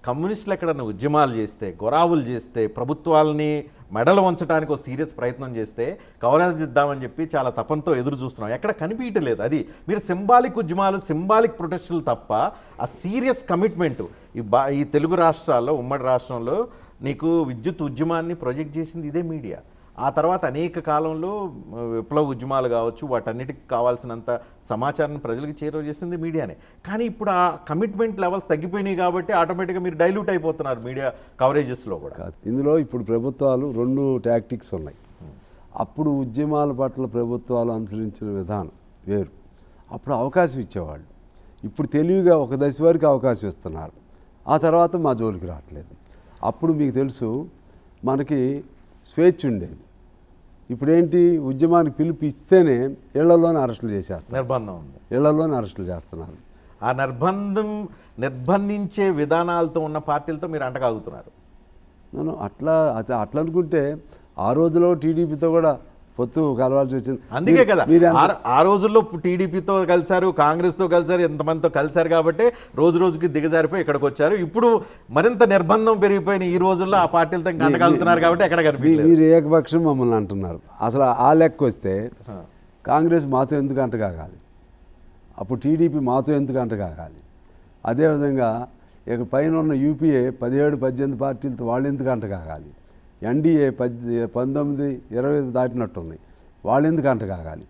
కమ్యూనిస్టులు ఎక్కడన్నా ఉద్యమాలు చేస్తే, గొరావులు చేస్తే, ప్రభుత్వాలని మెడలు వంచడానికి ఒక సీరియస్ ప్రయత్నం చేస్తే కవరేజ్ ఇద్దామని చెప్పి చాలా తపంతో ఎదురు చూస్తున్నాం. ఎక్కడ కనిపించలేదు. అది మీరు సింబాలిక్ ఉద్యమాలు, సింబాలిక్ ప్రొటెస్టులు తప్ప ఆ సీరియస్ కమిట్మెంటు ఈ తెలుగు రాష్ట్రాల్లో, ఉమ్మడి రాష్ట్రంలో నీకు విద్యుత్ ఉద్యమాన్ని ప్రొజెక్ట్ చేసింది ఇదే మీడియా. ఆ తర్వాత అనేక కాలంలో విప్లవ ఉద్యమాలు కావచ్చు, వాటన్నిటికి కావాల్సినంత సమాచారాన్ని ప్రజలకు చేరువజేసింది మీడియానే. కానీ ఇప్పుడు ఆ కమిట్మెంట్ లెవెల్స్ తగ్గిపోయినాయి కాబట్టి ఆటోమేటిక్గా మీరు డైల్యూట్ అయిపోతున్నారు మీడియా కవరేజెస్లో కూడా. ఇందులో ఇప్పుడు ప్రభుత్వాలు 2 టాక్టిక్స్ ఉన్నాయి. అప్పుడు ఉద్యమాల పట్ల ప్రభుత్వాలు అనుసరించిన విధానం వేరు. అప్పుడు అవకాశం ఇచ్చేవాళ్ళు. ఇప్పుడు తెలివిగా ఒక దశ వరకు అవకాశం ఇస్తున్నారు, ఆ తర్వాత మా జోలికి రావట్లేదు. అప్పుడు మీకు తెలుసు మనకి స్వేచ్ఛ ఉండేది. ఇప్పుడేంటి, ఉద్యమానికి పిలుపు ఇస్తేనే ఇళ్లలోనే అరెస్టులు చేసేస్తారు, నిర్బంధం ఉంది, ఇళ్లలోనే అరెస్టులు చేస్తున్నారు. ఆ నిర్బంధించే విధానాలతో ఉన్న పార్టీలతో మీరు అంటకాగుతున్నారు. నేను అట్లా అనుకుంటే ఆ రోజులో టీడీపీతో కూడా పొత్తు కలవాల్సి వచ్చింది. అందుకే కదా ఆ రోజుల్లో టీడీపీతో కలిశారు, కాంగ్రెస్తో కలిశారు, ఎంతమందితో కలిశారు కాబట్టి రోజు రోజుకి దిగజారిపోయి ఇక్కడికి వచ్చారు. ఇప్పుడు మరింత నిర్బంధం పెరిగిపోయిన ఈ రోజుల్లో ఆ పార్టీలతో ఇంకా అంటగలుగుతున్నారు కాబట్టి ఎక్కడ కనిపించలేదు. మీరు ఏకపక్షం మమ్మల్ని అంటున్నారు. అసలు ఆ లెక్క వస్తే కాంగ్రెస్ మాతో ఎందుకు అంటకాగాలి, అప్పుడు టీడీపీ మాతో ఎందుకు అంటకాగాలి? అదేవిధంగా ఇక పైన ఉన్న యూపీఏ 17-18 పార్టీలతో వాళ్ళు ఎందుకు అంటకాగాలి? ఎన్డీఏ 19-20 దాటినట్టున్నాయి, వాళ్ళు ఎందుకు అంటకాగాలి?